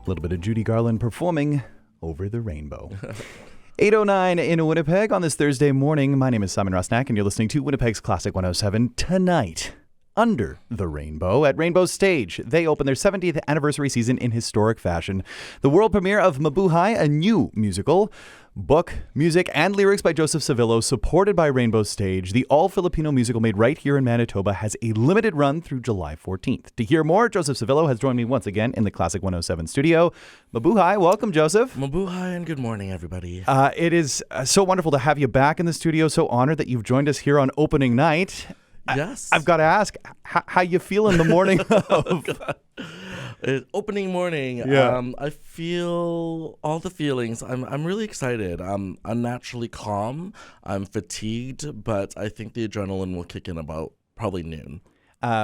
A little bit of Judy Garland performing Over the Rainbow. 8:09 in Winnipeg on this Thursday morning. My name is Simon Rosnack, and you're listening to Winnipeg's Classic 107 tonight. Under the Rainbow at Rainbow's Stage. They open their 70th anniversary season in historic fashion. The world premiere of Ma-Buhay, a new musical. Book, music, and lyrics by Joseph Sevillo, supported by Rainbow's Stage. The all-Filipino musical made right here in Manitoba has a limited run through July 14th. To hear more, Joseph Sevillo has joined me once again in the Classic 107 studio. Ma-Buhay, welcome, Joseph. Ma-Buhay, and good morning, everybody. It is so wonderful to have you back in the studio. So honored that you've joined us here on opening night. Yes. I've got to ask, how you feel in the morning of... Opening morning. Yeah. I feel all the feelings. I'm really excited. I'm unnaturally calm. I'm fatigued, but I think the adrenaline will kick in about probably noon.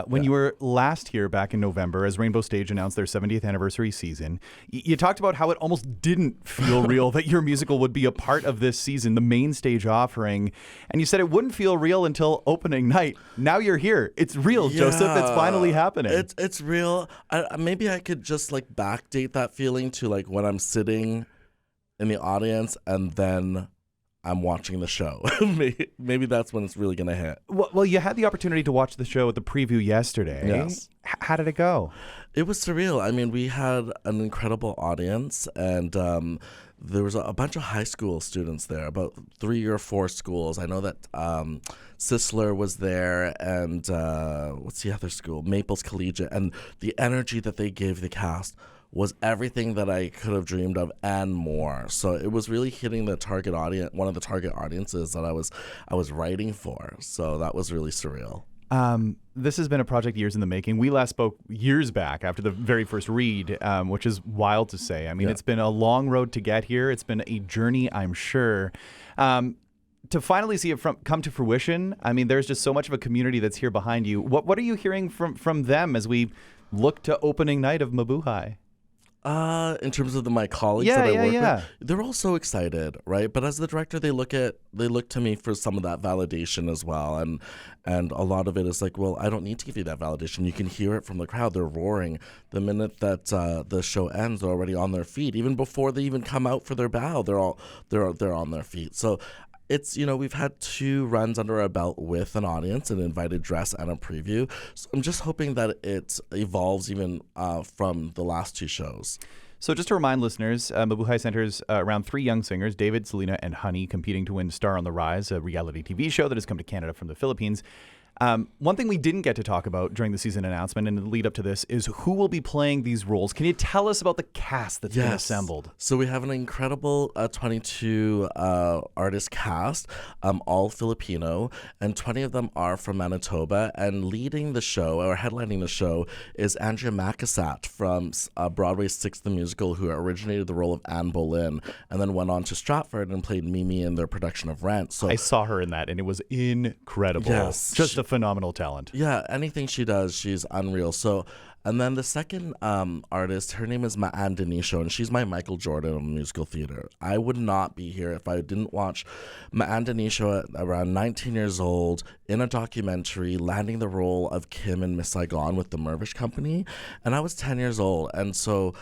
When you were last here back in November, as Rainbow Stage announced their 70th anniversary season, you talked about how it almost didn't feel real that your musical would be a part of this season, the main stage offering. And you said it wouldn't feel real until opening night. Now you're here. It's real, Yeah, Joseph. It's finally happening. It's real. Maybe I could just backdate that feeling to when I'm sitting in the audience and then I'm watching the show. Maybe that's when it's really going to hit. Well, you had the opportunity to watch the show at the preview yesterday. Yes. How did it go? It was surreal. I mean, we had an incredible audience, and there was a bunch of high school students there, about 3 or 4 schools. I know that Sisler was there, and what's the other school? Maples Collegiate. And the energy that they gave the cast was everything that I could have dreamed of and more. So it was really hitting the target audience, one of the target audiences that I was writing for. So that was really surreal. This has been a project years in the making. We last spoke years back after the very first read, which is wild to say. I mean, It's been a long road to get here. It's been a journey, I'm sure. To finally see it come to fruition, I mean, there's just so much of a community that's here behind you. What are you hearing from them as we look to opening night of Ma-Buhay? In terms of my colleagues that I work with, they're all so excited, right? But as the director, they look to me for some of that validation as well, and a lot of it is well, I don't need to give you that validation. You can hear it from the crowd; they're roaring. The minute that the show ends, they're already on their feet. Even before they even come out for their bow, they're on their feet. So. It's, we've had 2 runs under our belt with an audience, an invited dress and a preview. So I'm just hoping that it evolves even from the last 2 shows. So just to remind listeners, Ma-Buhay centers around 3 young singers, David, Selena, and Honey, competing to win Star on the Rise, a reality TV show that has come to Canada from the Philippines. One thing we didn't get to talk about during the season announcement and the lead up to this is who will be playing these roles. Can you tell us about the cast that's been assembled? So we have an incredible 22 artist cast, all Filipino, and 20 of them are from Manitoba. And leading the show, or headlining the show, is Andrea Macasat from Broadway's Six the Musical, who originated the role of Anne Boleyn and then went on to Stratford and played Mimi in their production of Rent. So I saw her in that, and it was incredible. Yes. Just a phenomenal talent. Yeah, anything she does, she's unreal. So, and then the second artist, her name is Ma-Ann Denisho, and she's my Michael Jordan of musical theater. I would not be here if I didn't watch Ma-Ann Denisho at around 19 years old in a documentary, landing the role of Kim in Miss Saigon with the Mirvish Company, and I was 10 years old, and so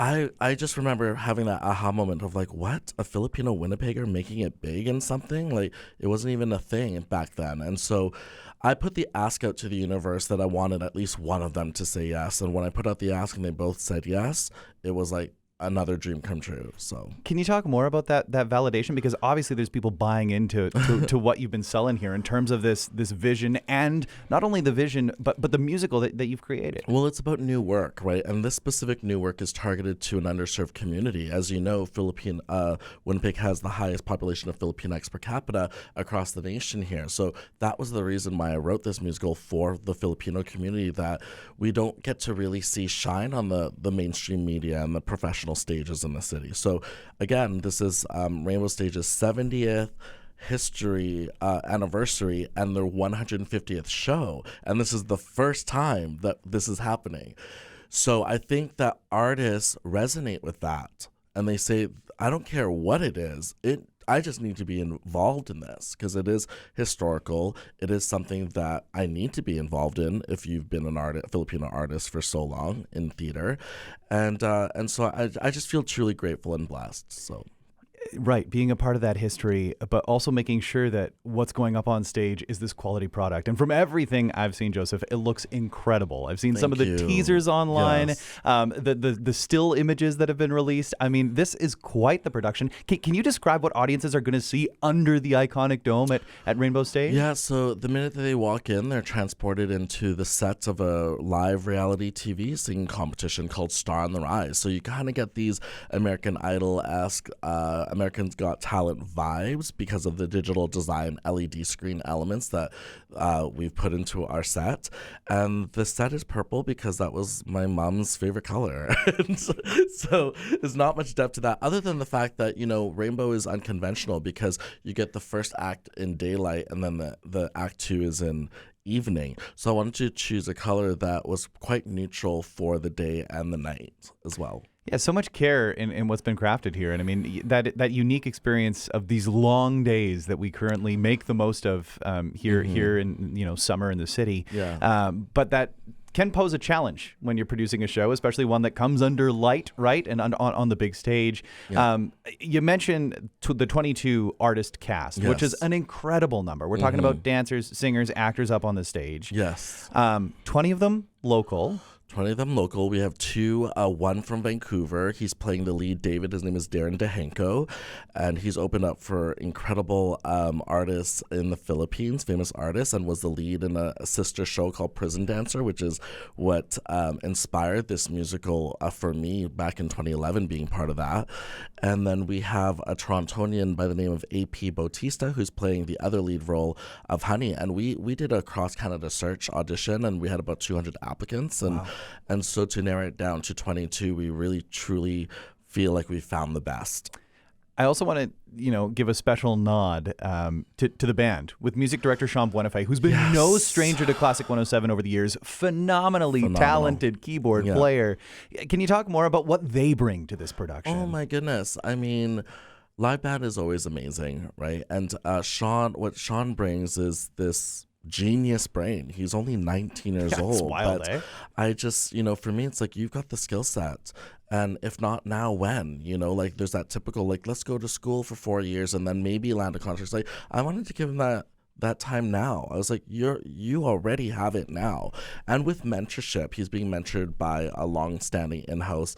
I just remember having that aha moment of what? A Filipino Winnipegger making it big in something? It wasn't even a thing back then. And so I put the ask out to the universe that I wanted at least one of them to say yes. And when I put out the ask and they both said yes, it was another dream come true. So can you talk more about that validation? Because obviously there's people buying into to what you've been selling here in terms of this vision, and not only the vision, but the musical that you've created. Well, it's about new work, right? And this specific new work is targeted to an underserved community. As you know, Winnipeg has the highest population of Filipinx per capita across the nation here. So that was the reason why I wrote this musical for the Filipino community that we don't get to really see shine on the mainstream media and the professional stages in the city. So again, this is Rainbow Stage's 70th anniversary and their 150th show, and this is the first time that this is happening. So I think that artists resonate with that, and they say, I don't care what it is, I just need to be involved in this because it is historical. It is something that I need to be involved in if you've been a Filipino artist for so long in theater. And so I just feel truly grateful and blessed. So. Right, being a part of that history, but also making sure that what's going up on stage is this quality product. And from everything I've seen, Joseph, it looks incredible. I've seen some of the teasers online, yes. The still images that have been released. I mean, this is quite the production. Can you describe what audiences are going to see under the iconic dome at Rainbow Stage? Yeah, so the minute that they walk in, they're transported into the set of a live reality TV singing competition called Star on the Rise. So you kind of get these American Idol-esque Americans Got Talent vibes because of the digital design LED screen elements that we've put into our set. And the set is purple because that was my mom's favorite color. So there's not much depth to that other than the fact that, Rainbow is unconventional because you get the first act in daylight and then the act 2 is in evening. So I wanted to choose a color that was quite neutral for the day and the night as well. Yeah, so much care in what's been crafted here. And I mean, that unique experience of these long days that we currently make the most of here in summer in the city. Yeah. But that can pose a challenge when you're producing a show, especially one that comes under light, right, and on the big stage. Yeah. You mentioned the 22 artist cast, which is an incredible number. We're talking about dancers, singers, actors up on the stage. Yes. 20 of them local. 20 of them local. We have 2, one from Vancouver. He's playing the lead, David. His name is Darren DeHenko, and he's opened up for incredible artists in the Philippines, famous artists, and was the lead in a sister show called Prison Dancer, which is what inspired this musical for me back in 2011, being part of that. And then we have a Torontonian by the name of AP Bautista, who's playing the other lead role of Honey. And we did a cross-Canada search audition, and we had about 200 applicants. And And so to narrow it down to 22, we really, truly feel like we found the best. I also want to, give a special nod to the band with music director Sean Buenafé, who's been no stranger to Classic 107 over the years. Phenomenally talented keyboard player. Can you talk more about what they bring to this production? Oh, my goodness. I mean, live band is always amazing, right? And what Sean brings is this genius brain. He's only 19 years old. It's wild, but eh? I just, for me, it's like, you've got the skill set. And if not now, when? There's that typical, let's go to school for 4 years and then maybe land a contract. It's like, I wanted to give him that time now. I was like, you already have it now. And with mentorship, he's being mentored by a long-standing in-house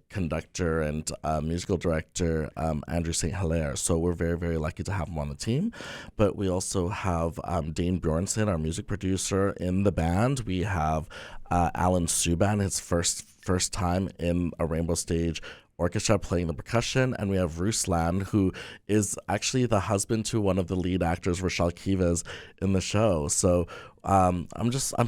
conductor and musical director, Andrew St. Hilaire. So we're very, very lucky to have him on the team. But we also have Dane Bjornson, our music producer, in the band. We have Alan Subban, his first time in a Rainbow Stage orchestra, playing the percussion. And we have Ruslan, who is actually the husband to one of the lead actors, Rochelle Kivas, in the show. So I'm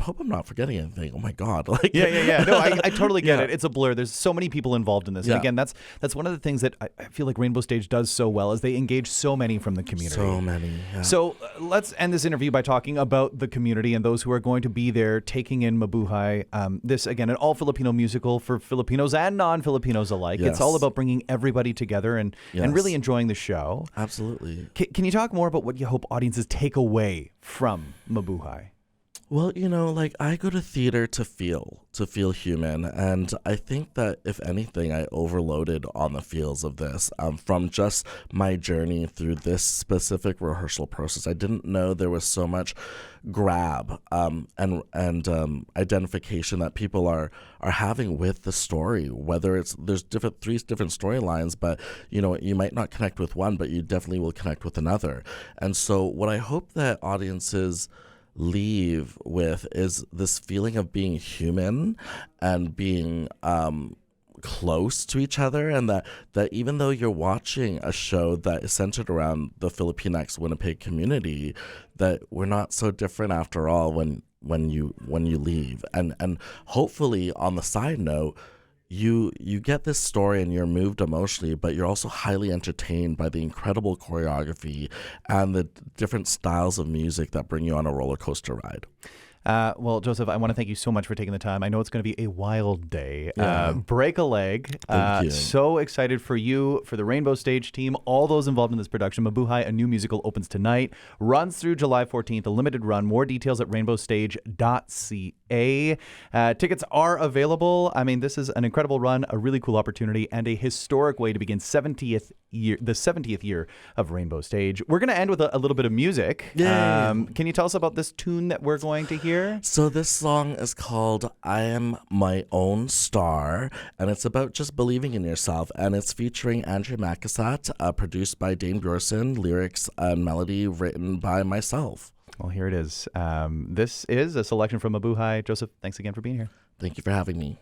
hope I'm not forgetting anything. Oh my God. Yeah. No, I totally get it. It's a blur. There's so many people involved in this. And again, that's one of the things that I feel like Rainbow Stage does so well is they engage so many from the community. So many. Yeah. So let's end this interview by talking about the community and those who are going to be there taking in Ma-Buhay. This, again, an all-Filipino musical for Filipinos and non-Filipinos alike. Yes. It's all about bringing everybody together and really enjoying the show. Absolutely. Can you talk more about what you hope audiences take away from Ma-Buhay? Well, I go to theater to feel human. And I think that if anything, I overloaded on the feels of this from just my journey through this specific rehearsal process. I didn't know there was so much grab and identification that people are having with the story, whether there's three different storylines, but you might not connect with one, but you definitely will connect with another. And so what I hope that audiences leave with is this feeling of being human and being close to each other, and that even though you're watching a show that is centered around the Filipinx Winnipeg community, that we're not so different after all when you leave. And hopefully, on the side note, you get this story and you're moved emotionally, but you're also highly entertained by the incredible choreography and the different styles of music that bring you on a roller coaster ride. Well, Joseph, I want to thank you so much for taking the time. I know it's going to be a wild day. Yeah. Break a leg. Thank you. So excited for you, for the Rainbow Stage team, all those involved in this production. Ma-Buhay, a new musical, opens tonight, runs through July 14th, a limited run. More details at rainbowstage.ca. Tickets are available. I mean, this is an incredible run, a really cool opportunity, and a historic way to begin the 70th year of Rainbow Stage. We're going to end with a little bit of music. Can you tell us about this tune that we're going to hear? So this song is called I Am My Own Star, and it's about just believing in yourself, and it's featuring Andrew Makasat, produced by Dane Bjorson, lyrics and melody written by myself. Well, here it is. This is a selection from Ma-Buhay. Joseph, thanks again for being here. Thank you for having me.